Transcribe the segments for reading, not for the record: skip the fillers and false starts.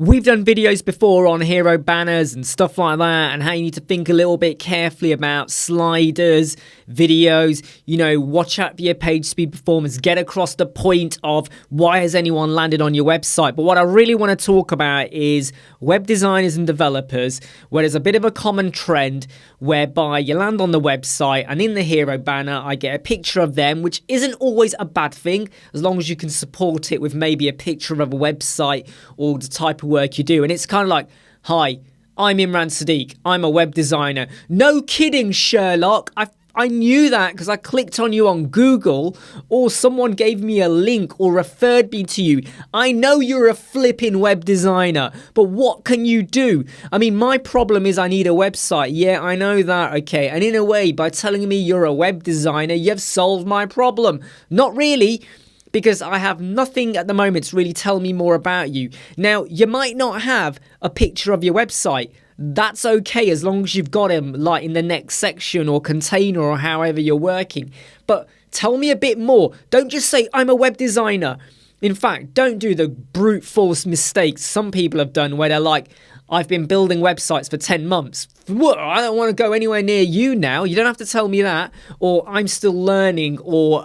We've done videos before on hero banners and stuff like that, and how you need to think a little bit carefully about sliders, videos, watch out for your page speed performance, get across the point of why has anyone landed on your website. But what I really want to talk about is web designers and developers, where there's a bit of a common trend whereby you land on the website and in the hero banner, I get a picture of them, which isn't always a bad thing, as long as you can support it with maybe a picture of a website or the type of work you do. And it's kind of like, hi, I'm Imran Siddiq, I'm a web designer. No kidding, Sherlock. I knew that because I clicked on you on Google, or someone gave me a link or referred me to you. I know you're a flipping web designer, but what can you do? I mean, my problem is I need a website. Yeah, I know that. Okay. And in a way, by telling me you're a web designer, you've solved my problem. Not really, because I have nothing at the moment to really tell me more about you. Now, you might not have a picture of your website. That's okay, as long as you've got them like in the next section or container or however you're working. But tell me a bit more. Don't just say, I'm a web designer. In fact, don't do the brute force mistakes some people have done where they're like, I've been building websites for 10 months. What? I don't want to go anywhere near you now. You don't have to tell me that. Or I'm still learning. Or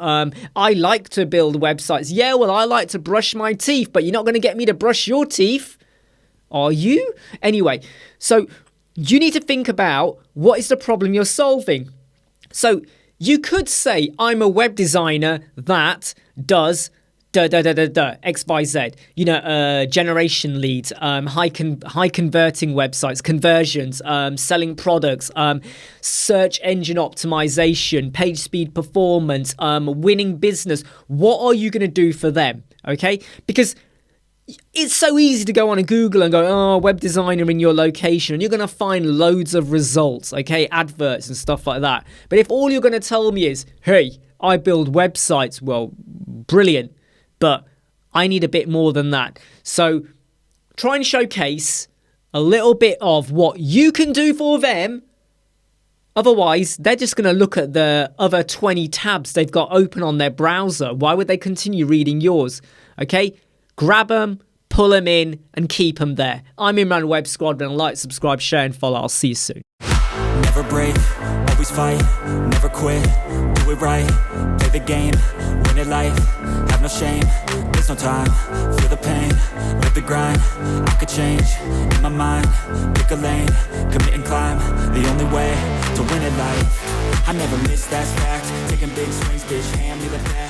I like to build websites. Yeah, well, I like to brush my teeth, but you're not going to get me to brush your teeth. Are you? Anyway, so you need to think about what is the problem you're solving. So you could say, I'm a web designer that does X, Y, Z, generation leads, high converting websites, conversions, selling products, search engine optimization, page speed performance, winning business. What are you going to do for them? Okay, because it's so easy to go on a Google and go, oh, web designer in your location, and you're going to find loads of results, okay, adverts and stuff like that. But if all you're going to tell me is, hey, I build websites, well, brilliant, but I need a bit more than that. So try and showcase a little bit of what you can do for them. Otherwise, they're just going to look at the other 20 tabs they've got open on their browser. Why would they continue reading yours? Okay? Grab them, pull them in, and keep them there. I'm Imran Web Squadron. Like, subscribe, share, and follow. I'll see you soon. Never break, always fight, never quit, do it right, play the game, win it life, have no shame, there's no time, feel the pain, live the grind, I could change, in my mind, pick a lane, commit and climb, the only way to win it life, I never miss, that's fact, taking big swings, bitch, hand me the bat.